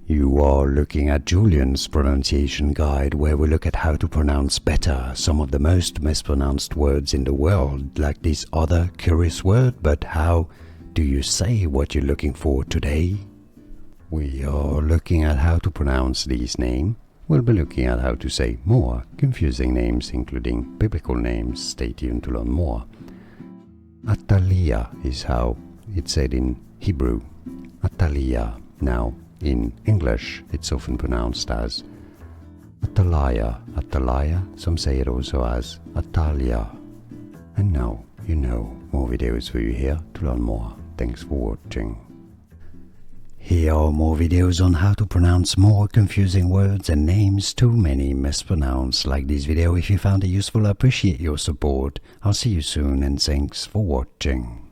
You are looking at Julian's pronunciation guide, where we look at how to pronounce better some of the most mispronounced words in the world, like this other curious word. But how do you say what you're looking for today? We are looking at how to pronounce these names. We'll be looking at how to say more confusing names, including biblical names. Stay tuned to learn more. Athalia is how it's said in Hebrew. Athalia. Now, in English, it's often pronounced as Athalia. Athalia. Some say it also as Athalia. And now you know. More videos for you here to learn more. Thanks for watching. Here are more videos on how to pronounce more confusing words and names too many mispronounced. Like this video if you found it useful. I appreciate your support. I'll see you soon and thanks for watching.